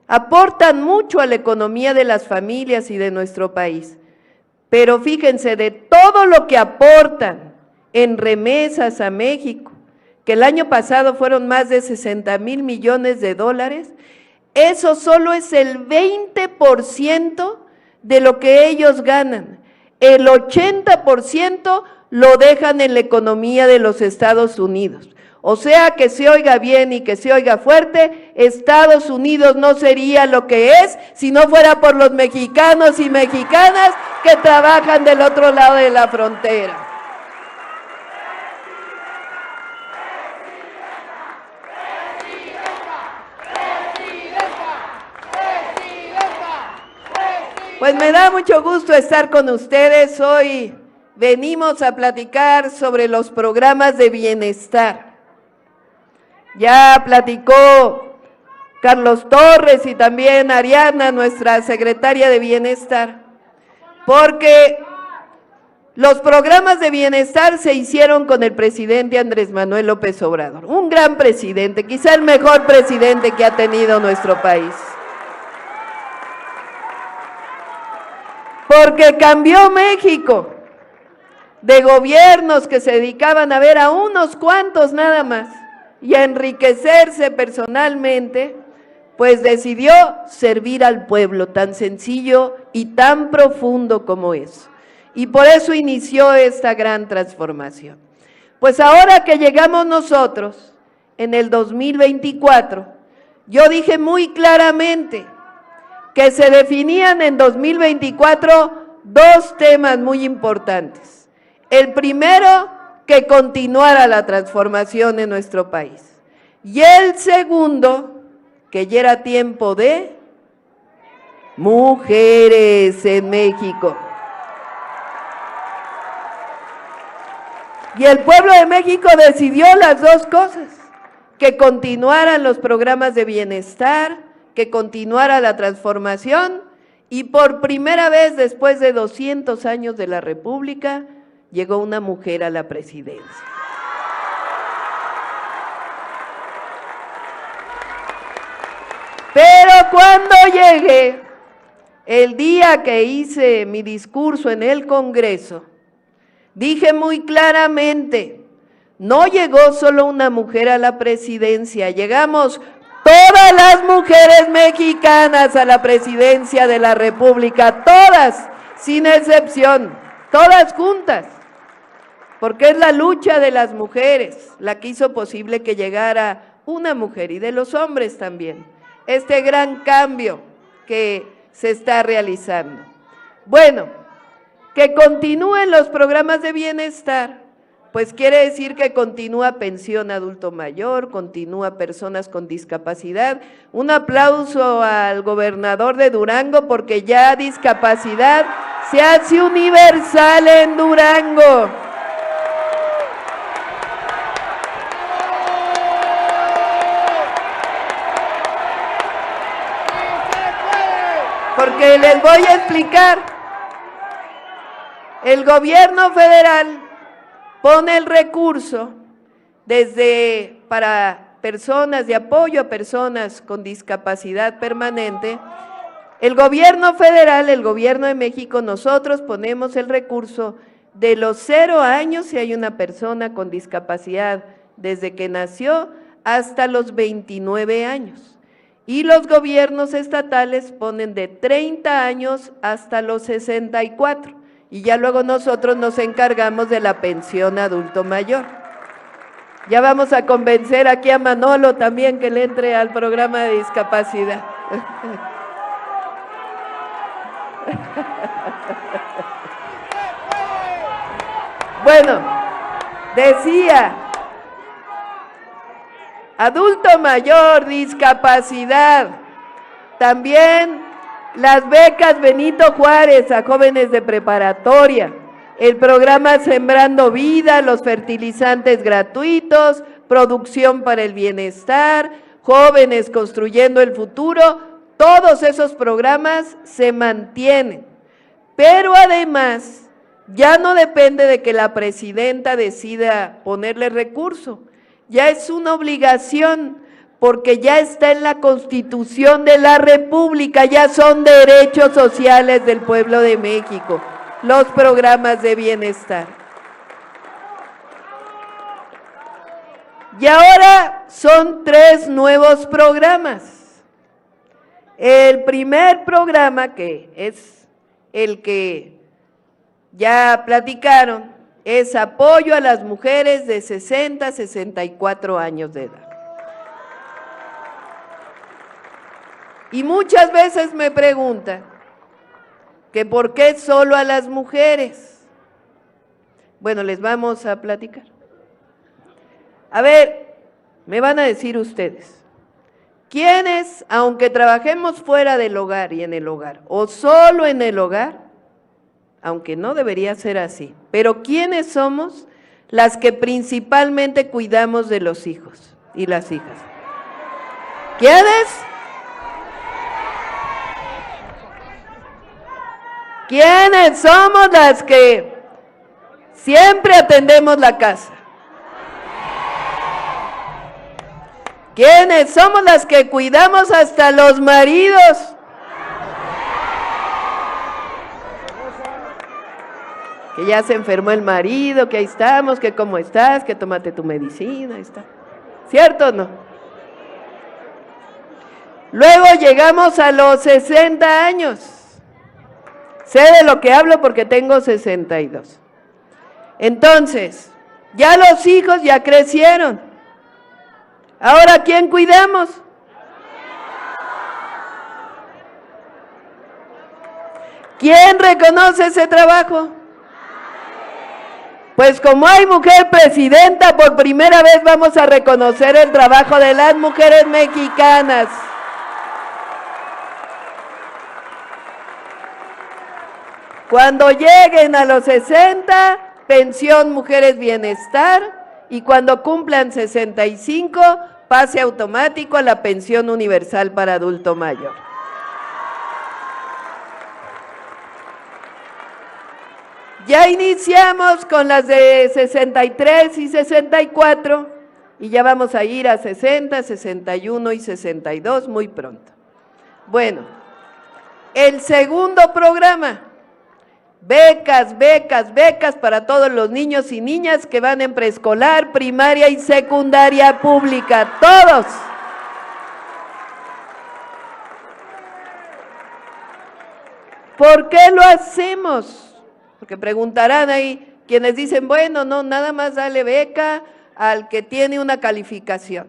aportan mucho a la economía de las familias y de nuestro país. Pero fíjense, de todo lo que aportan en remesas a México, que el año pasado fueron más de 60,000 millones de dólares, eso solo es el 20% de lo que ellos ganan. El 80% lo dejan en la economía de los Estados Unidos. O sea, que se oiga bien y que se oiga fuerte, Estados Unidos no sería lo que es si no fuera por los mexicanos y mexicanas que trabajan del otro lado de la frontera. Pues me da mucho gusto estar con ustedes. Hoy venimos a platicar sobre los programas de bienestar. Ya platicó Carlos Torres y también Ariana, nuestra secretaria de Bienestar, porque los programas de bienestar se hicieron con el presidente Andrés Manuel López Obrador, un gran presidente, quizá el mejor presidente que ha tenido nuestro país. Porque cambió México de gobiernos que se dedicaban a ver a unos cuantos nada más y a enriquecerse personalmente, pues decidió servir al pueblo, tan sencillo y tan profundo como es. Y por eso inició esta gran transformación. Pues ahora que llegamos nosotros, en el 2024, yo dije muy claramente que se definían en 2024 dos temas muy importantes. El primero, que continuara la transformación en nuestro país. Y el segundo, que ya era tiempo de mujeres en México. Y el pueblo de México decidió las dos cosas, que continuaran los programas de bienestar, que continuara la transformación, y por primera vez después de 200 años de la República, llegó una mujer a la presidencia. Pero cuando llegué, el día que hice mi discurso en el Congreso, dije muy claramente, no llegó solo una mujer a la presidencia, llegamos todas las mujeres mexicanas a la presidencia de la República, todas, sin excepción, todas juntas, porque es la lucha de las mujeres la que hizo posible que llegara una mujer y de los hombres también, este gran cambio que se está realizando. Bueno, que continúen los programas de bienestar, pues quiere decir que continúa pensión adulto mayor, continúa personas con discapacidad. Un aplauso al gobernador de Durango porque ya discapacidad se hace universal en Durango. Porque les voy a explicar, el gobierno federal pone el recurso para personas de apoyo a personas con discapacidad permanente. El gobierno federal, el gobierno de México, nosotros ponemos el recurso de los 0 años si hay una persona con discapacidad desde que nació hasta los 29 años. Y los gobiernos estatales ponen de 30 años hasta los 64. Y ya luego nosotros nos encargamos de la pensión adulto mayor. Ya vamos a convencer aquí a Manolo también que le entre al programa de discapacidad. Bueno, decía, adulto mayor, discapacidad, también las becas Benito Juárez a jóvenes de preparatoria, el programa Sembrando Vida, los fertilizantes gratuitos, producción para el bienestar, jóvenes construyendo el futuro, todos esos programas se mantienen. Pero además, ya no depende de que la presidenta decida ponerle recurso, ya es una obligación, porque ya está en la Constitución de la República, ya son derechos sociales del pueblo de México, los programas de bienestar. Y ahora son 3 nuevos programas. El primer programa, que es el que ya platicaron, es apoyo a las mujeres de 60 a 64 años de edad. Y muchas veces me preguntan que por qué solo a las mujeres. Bueno, les vamos a platicar. A ver, me van a decir ustedes, ¿quiénes, aunque trabajemos fuera del hogar y en el hogar, o solo en el hogar, aunque no debería ser así, pero quiénes somos las que principalmente cuidamos de los hijos y las hijas? ¿Quiénes? ¿Quiénes somos las que Siempre atendemos la casa. ¿Quiénes? Somos las que cuidamos hasta los maridos. Que ya se enfermó el marido, que ahí estamos, que cómo estás, que tómate tu medicina, ahí está. ¿Cierto o no? Luego llegamos a los 60 años. Sé de lo que hablo porque tengo 62. Entonces, ya los hijos ya crecieron. Ahora, ¿quién cuidamos? ¿Quién reconoce ese trabajo? Pues como hay mujer presidenta, por primera vez vamos a reconocer el trabajo de las mujeres mexicanas. Cuando lleguen a los 60, pensión Mujeres Bienestar, y cuando cumplan 65, pase automático a la pensión universal para adulto mayor. Ya iniciamos con las de 63 y 64 y ya vamos a ir a 60, 61 y 62 muy pronto. Bueno, el segundo programa, becas, becas, becas para todos los niños y niñas que van en preescolar, primaria y secundaria pública, todos. ¿Por qué lo hacemos? Porque preguntarán ahí quienes dicen, bueno, no, nada más dale beca al que tiene una calificación.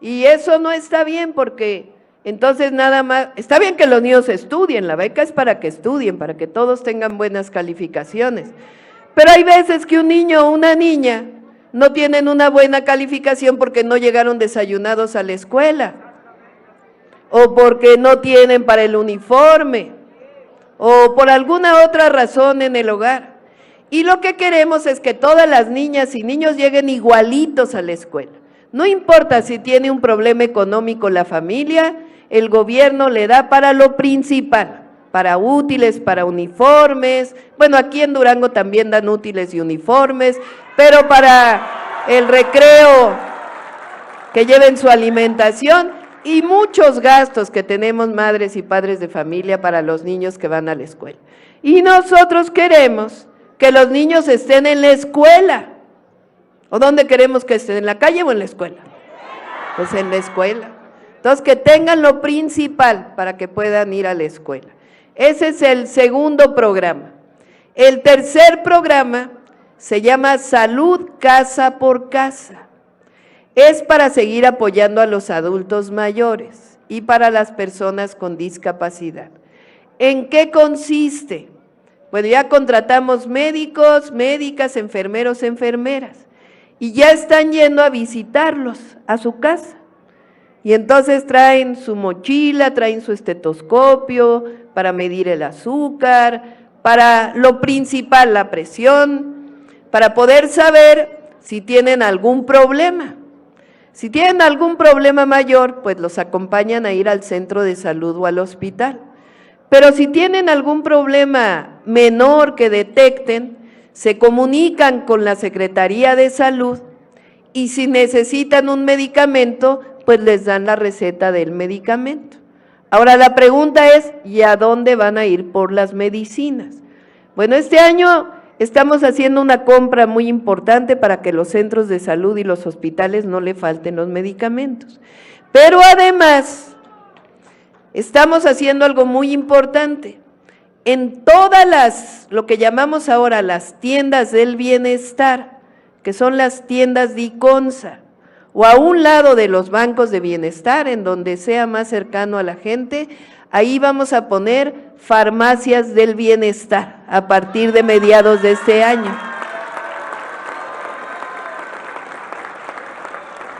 Y eso no está bien porque entonces nada más, está bien que los niños estudien, la beca es para que estudien, para que todos tengan buenas calificaciones. Pero hay veces que un niño o una niña no tienen una buena calificación porque no llegaron desayunados a la escuela, o porque no tienen para el uniforme, o por alguna otra razón en el hogar. Y lo que queremos es que todas las niñas y niños lleguen igualitos a la escuela. No importa si tiene un problema económico la familia, el gobierno le da para lo principal, para útiles, para uniformes. Bueno, aquí en Durango también dan útiles y uniformes, pero para el recreo, que lleven su alimentación y muchos gastos que tenemos madres y padres de familia para los niños que van a la escuela. Y nosotros queremos que los niños estén en la escuela. ¿O dónde queremos que estén? ¿En la calle o en la escuela? Pues en la escuela. Entonces, que tengan lo principal para que puedan ir a la escuela. Ese es el segundo programa. El tercer programa se llama Salud Casa por Casa. Es para seguir apoyando a los adultos mayores y para las personas con discapacidad. ¿En qué consiste? Bueno, ya contratamos médicos, médicas, enfermeros, enfermeras, y ya están yendo a visitarlos a su casa. Y entonces traen su mochila, traen su estetoscopio para medir el azúcar, para lo principal, la presión, para poder saber si tienen algún problema. Si tienen algún problema mayor, pues los acompañan a ir al centro de salud o al hospital. Pero si tienen algún problema menor que detecten, se comunican con la Secretaría de Salud y si necesitan un medicamento, pues les dan la receta del medicamento. Ahora la pregunta es, ¿y a dónde van a ir por las medicinas? Bueno, este año estamos haciendo una compra muy importante para que los centros de salud y los hospitales no le falten los medicamentos. Pero además, estamos haciendo algo muy importante. En todas lo que llamamos ahora las tiendas del bienestar, que son las tiendas de ICONSA, o a un lado de los bancos de bienestar, en donde sea más cercano a la gente, ahí vamos a poner farmacias del bienestar a partir de mediados de este año.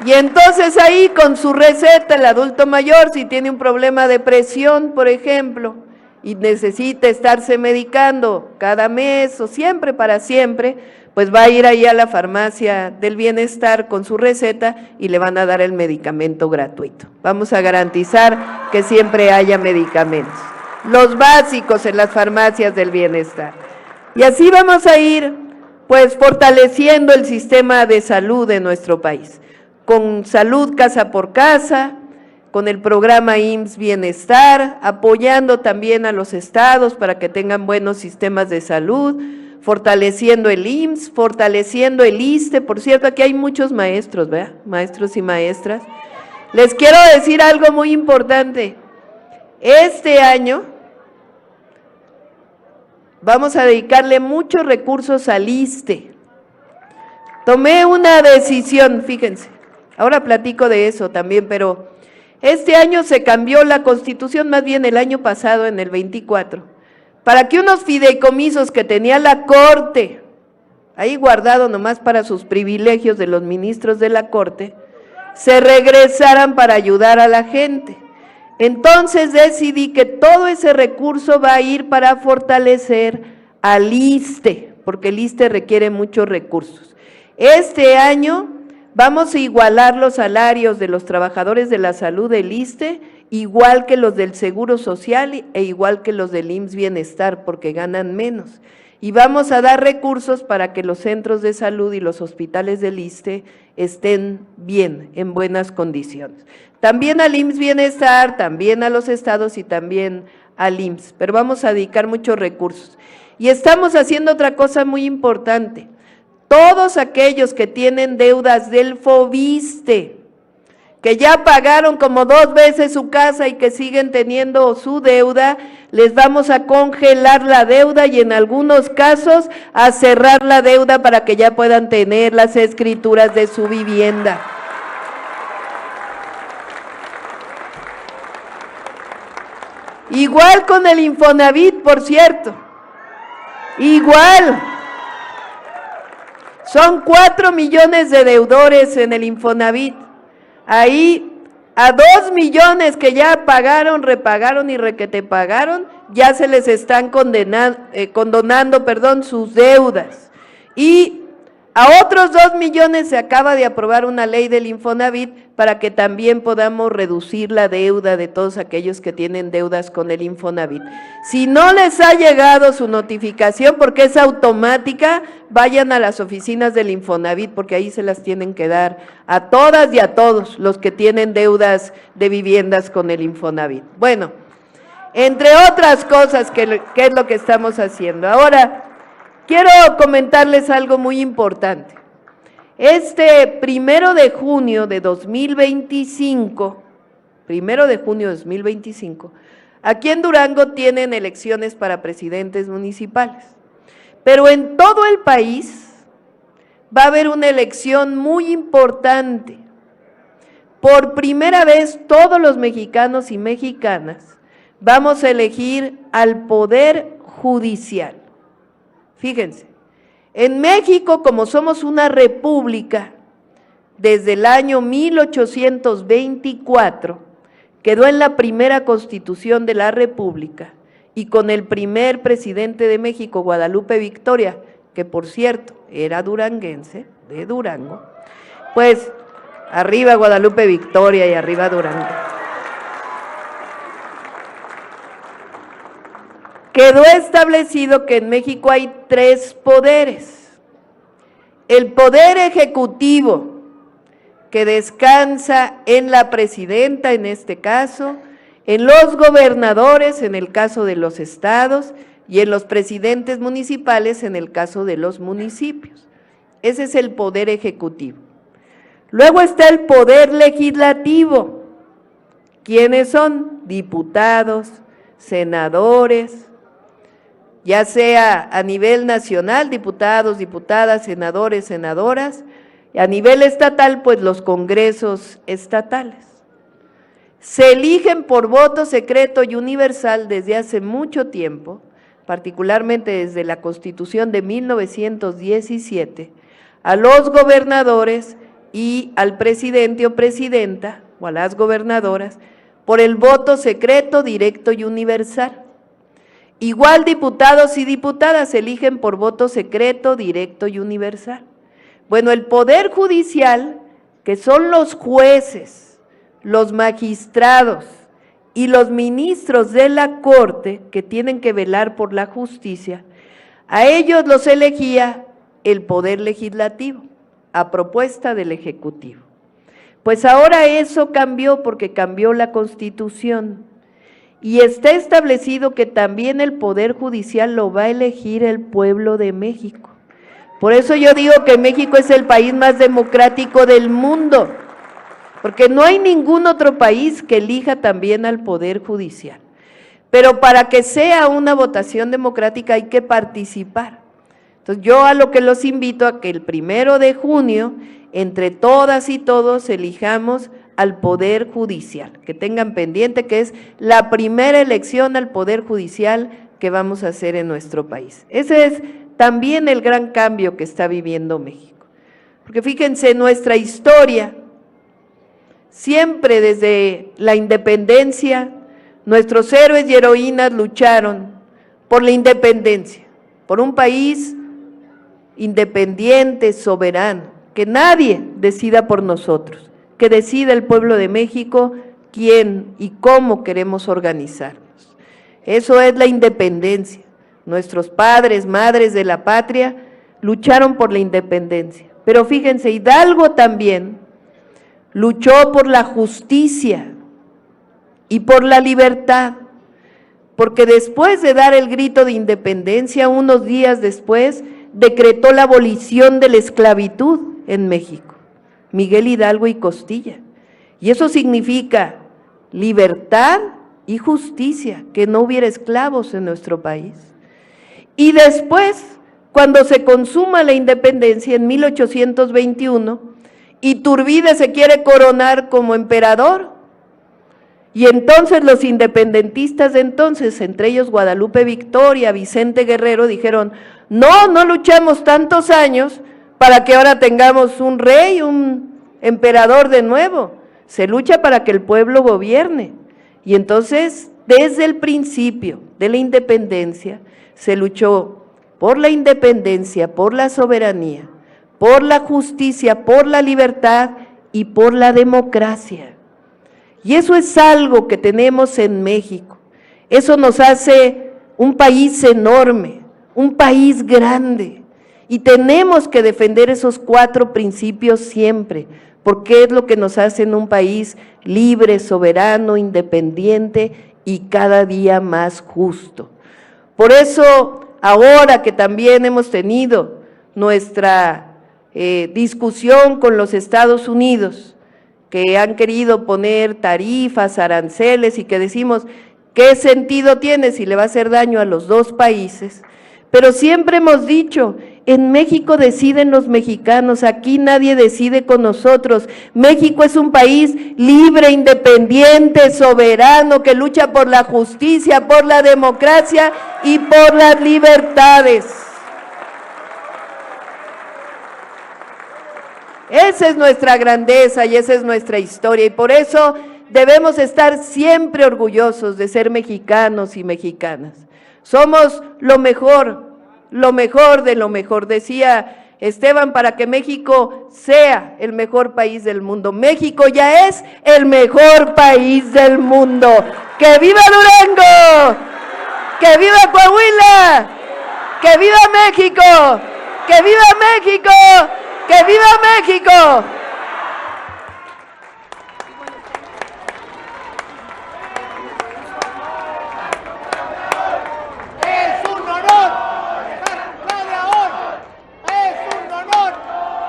Y entonces ahí con su receta el adulto mayor, si tiene un problema de presión, por ejemplo, y necesita estarse medicando cada mes o siempre para siempre, pues va a ir ahí a la farmacia del bienestar con su receta y le van a dar el medicamento gratuito. Vamos a garantizar que siempre haya medicamentos, los básicos en las farmacias del bienestar. Y así vamos a ir pues fortaleciendo el sistema de salud de nuestro país, con salud casa por casa, con el programa IMSS Bienestar, apoyando también a los estados para que tengan buenos sistemas de salud, fortaleciendo el IMSS, fortaleciendo el ISSSTE. Por cierto, aquí hay muchos maestros, ¿verdad? Maestros y maestras. Les quiero decir algo muy importante. Este año vamos a dedicarle muchos recursos al ISSSTE. Tomé una decisión, fíjense, ahora platico de eso también, pero este año se cambió la Constitución, más bien el año pasado, en el 24, para que unos fideicomisos que tenía la Corte, ahí guardado nomás para sus privilegios de los ministros de la Corte, se regresaran para ayudar a la gente. Entonces decidí que todo ese recurso va a ir para fortalecer al ISSSTE, porque el ISSSTE requiere muchos recursos. Este año vamos a igualar los salarios de los trabajadores de la salud del ISSSTE, igual que los del Seguro Social e igual que los del IMSS Bienestar, porque ganan menos. Y vamos a dar recursos para que los centros de salud y los hospitales del ISSSTE estén bien, en buenas condiciones. También al IMSS Bienestar, también a los estados y también al IMSS, pero vamos a dedicar muchos recursos. Y estamos haciendo otra cosa muy importante. Todos aquellos que tienen deudas del FOBISSSTE, que ya pagaron como 2 veces su casa y que siguen teniendo su deuda, les vamos a congelar la deuda y en algunos casos a cerrar la deuda para que ya puedan tener las escrituras de su vivienda. Igual con el Infonavit, por cierto, igual. Son 4 millones de deudores en el Infonavit. Ahí a 2 millones que ya pagaron, repagaron y requetepagaron, ya se les están condonando sus deudas. Y a otros 2 millones se acaba de aprobar una ley del Infonavit para que también podamos reducir la deuda de todos aquellos que tienen deudas con el Infonavit. Si no les ha llegado su notificación, porque es automática, vayan a las oficinas del Infonavit, porque ahí se las tienen que dar a todas y a todos los que tienen deudas de viviendas con el Infonavit. Bueno, entre otras cosas, ¿qué es lo que estamos haciendo? Ahora, quiero comentarles algo muy importante. Este 1 de junio de 2025, aquí en Durango tienen elecciones para presidentes municipales, pero en todo el país va a haber una elección muy importante. Por primera vez todos los mexicanos y mexicanas vamos a elegir al Poder Judicial. Fíjense, en México, como somos una república, desde el año 1824, quedó en la primera Constitución de la República, y con el primer presidente de México, Guadalupe Victoria, que por cierto era duranguense, de Durango, pues arriba Guadalupe Victoria y arriba Durango. Quedó establecido que en México hay 3 poderes. El poder ejecutivo, que descansa en la presidenta en este caso, en los gobernadores en el caso de los estados y en los presidentes municipales en el caso de los municipios. Ese es el poder ejecutivo. Luego está el poder legislativo. ¿Quiénes son? Diputados, senadores, ya sea a nivel nacional, diputados, diputadas, senadores, senadoras, y a nivel estatal, pues los congresos estatales. Se eligen por voto secreto y universal desde hace mucho tiempo, particularmente desde la Constitución de 1917, a los gobernadores y al presidente o presidenta, o a las gobernadoras, por el voto secreto, directo y universal. Igual diputados y diputadas se eligen por voto secreto, directo y universal. Bueno, el Poder Judicial, que son los jueces, los magistrados y los ministros de la Corte, que tienen que velar por la justicia, a ellos los elegía el Poder Legislativo, a propuesta del Ejecutivo. Pues ahora eso cambió porque cambió la Constitución y está establecido que también el Poder Judicial lo va a elegir el pueblo de México. Por eso yo digo que México es el país más democrático del mundo, porque no hay ningún otro país que elija también al Poder Judicial. Pero para que sea una votación democrática hay que participar. Entonces yo a lo que los invito a que el 1 de junio, entre todas y todos, elijamos al Poder Judicial, que tengan pendiente que es la primera elección al Poder Judicial que vamos a hacer en nuestro país. Ese es también el gran cambio que está viviendo México. Porque fíjense, nuestra historia, siempre desde la independencia, nuestros héroes y heroínas lucharon por la independencia, por un país independiente, soberano, que nadie decida por nosotros, que decida el pueblo de México quién y cómo queremos organizarnos. Eso es la independencia. Nuestros padres, madres de la patria lucharon por la independencia. Pero fíjense, Hidalgo también luchó por la justicia y por la libertad, porque después de dar el grito de independencia, unos días después, decretó la abolición de la esclavitud en México, Miguel Hidalgo y Costilla. Y eso significa libertad y justicia, que no hubiera esclavos en nuestro país. Y después, cuando se consuma la independencia en 1821, Iturbide se quiere coronar como emperador, y entonces los independentistas de entonces, entre ellos Guadalupe Victoria, Vicente Guerrero, dijeron, no luchamos tantos años para que ahora tengamos un rey, un emperador de nuevo, se lucha para que el pueblo gobierne. Y entonces, desde el principio de la independencia, se luchó por la independencia, por la soberanía, por la justicia, por la libertad y por la democracia. Y eso es algo que tenemos en México. Eso nos hace un país enorme, un país grande. Y tenemos que defender esos 4 principios siempre, porque es lo que nos hace en un país libre, soberano, independiente y cada día más justo. Por eso, ahora que también hemos tenido nuestra discusión con los Estados Unidos, que han querido poner tarifas, aranceles y que decimos, ¿qué sentido tiene si le va a hacer daño a los 2 países? Pero siempre hemos dicho, en México deciden los mexicanos, aquí nadie decide con nosotros. México es un país libre, independiente, soberano, que lucha por la justicia, por la democracia y por las libertades. Esa es nuestra grandeza y esa es nuestra historia, y por eso debemos estar siempre orgullosos de ser mexicanos y mexicanas. Somos lo mejor de lo mejor. Decía Esteban, para que México sea el mejor país del mundo. México ya es el mejor país del mundo. ¡Que viva Durango! ¡Que viva Coahuila! ¡Que viva México! ¡Que viva México! ¡Que viva México! ¡Es un honor! ¡Es un honor!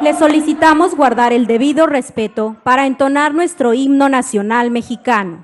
Le solicitamos guardar el debido respeto para entonar nuestro himno nacional mexicano.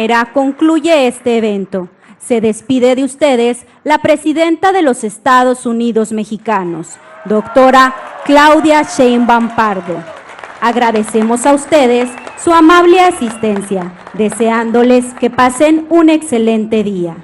manera concluye este evento. Se despide de ustedes la presidenta de los Estados Unidos mexicanos, doctora Claudia Sheinbaum Pardo. Agradecemos a ustedes su amable asistencia, deseándoles que pasen un excelente día.